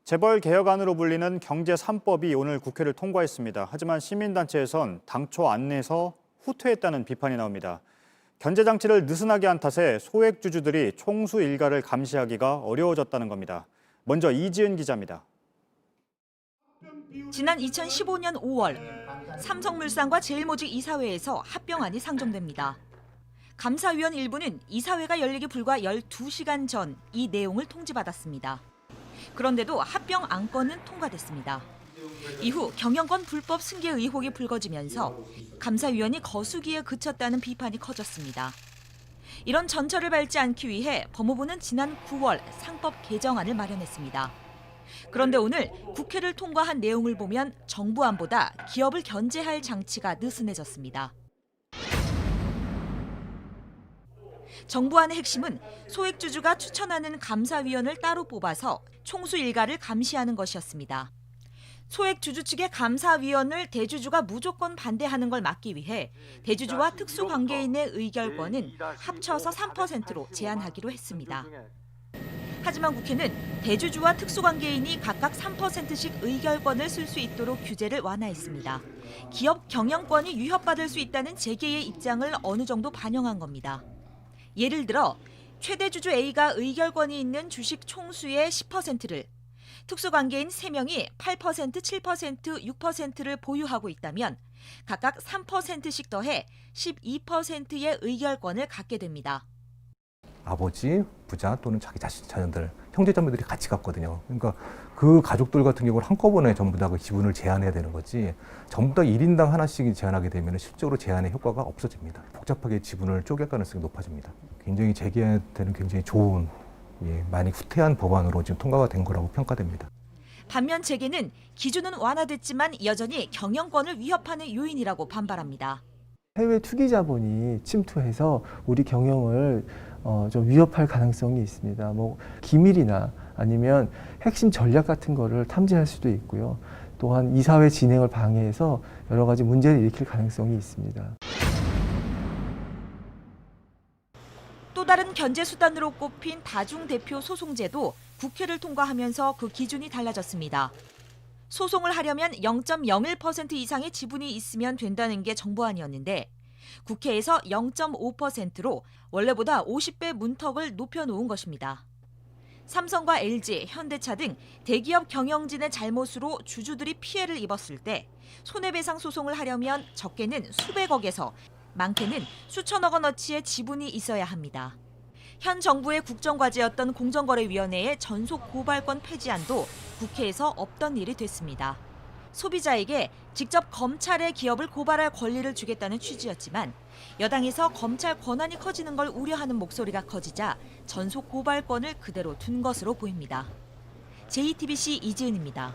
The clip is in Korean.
재벌 개혁안으로 불리는 경제 3법이 오늘 국회를 통과했습니다. 하지만 시민단체에선 당초 안 내서 후퇴했다는 비판이 나옵니다. 견제장치를 느슨하게 한 탓에 소액주주들이 총수 일가를 감시하기가 어려워졌다는 겁니다. 먼저 이지은 기자입니다. 지난 2015년 5월 삼성물산과 제일모직 이사회에서 합병안이 상정됩니다. 감사위원 일부는 이사회가 열리기 불과 12시간 전 이 내용을 통지받았습니다. 그런데도 합병 안건은 통과됐습니다. 이후 경영권 불법 승계 의혹이 불거지면서 감사위원이 거수기에 그쳤다는 비판이 커졌습니다. 이런 전철을 밟지 않기 위해 법무부는 지난 9월 상법 개정안을 마련했습니다. 그런데 오늘 국회를 통과한 내용을 보면 정부안보다 기업을 견제할 장치가 느슨해졌습니다. 정부안의 핵심은 소액주주가 추천하는 감사위원을 따로 뽑아서 총수 일가를 감시하는 것이었습니다. 소액주주 측의 감사위원을 대주주가 무조건 반대하는 걸 막기 위해 대주주와 특수관계인의 의결권은 합쳐서 3%로 제한하기로 했습니다. 하지만 국회는 대주주와 특수관계인이 각각 3%씩 의결권을 쓸 수 있도록 규제를 완화했습니다. 기업 경영권이 위협받을 수 있다는 재계의 입장을 어느 정도 반영한 겁니다. 예를 들어 최대 주주 A가 의결권이 있는 주식 총수의 10%를, 특수관계인 3명이 8%, 7%, 6%를 보유하고 있다면 각각 3%씩 더해 12%의 의결권을 갖게 됩니다. 아버지, 부자 또는 자기 자녀들, 형제자매들이 같이 갖거든요. 그러니까 그 가족들 같은 경우는 한꺼번에 전부 다 그 지분을 제한해야 되는 거지, 전부 다 1인당 하나씩 제한하게 되면 실적으로 제한의 효과가 없어집니다. 복잡하게 지분을 쪼갤 가능성이 높아집니다. 굉장히 재계한테는 굉장히 좋은, 많이 후퇴한 법안으로 지금 통과가 된 거라고 평가됩니다. 반면 재계는 기준은 완화됐지만 여전히 경영권을 위협하는 요인이라고 반발합니다. 해외 투기 자본이 침투해서 우리 경영을 좀 위협할 가능성이 있습니다. 기밀이나 아니면 핵심 전략 같은 거를 탐지할 수도 있고요. 또한 이사회 진행을 방해해서 여러 가지 문제를 일으킬 가능성이 있습니다. 또 다른 견제 수단으로 꼽힌 다중대표 소송제도 국회를 통과하면서 그 기준이 달라졌습니다. 소송을 하려면 0.01% 이상의 지분이 있으면 된다는 게 정부안이었는데 국회에서 0.5%로 원래보다 50배 문턱을 높여놓은 것입니다. 삼성과 LG, 현대차 등 대기업 경영진의 잘못으로 주주들이 피해를 입었을 때 손해배상 소송을 하려면 적게는 수백억에서 많게는 수천억 원어치의 지분이 있어야 합니다. 현 정부의 국정과제였던 공정거래위원회의 전속 고발권 폐지안도 국회에서 없던 일이 됐습니다. 소비자에게 직접 검찰의 기업을 고발할 권리를 주겠다는 취지였지만 여당에서 검찰 권한이 커지는 걸 우려하는 목소리가 커지자 전속 고발권을 그대로 둔 것으로 보입니다. JTBC 이지은입니다.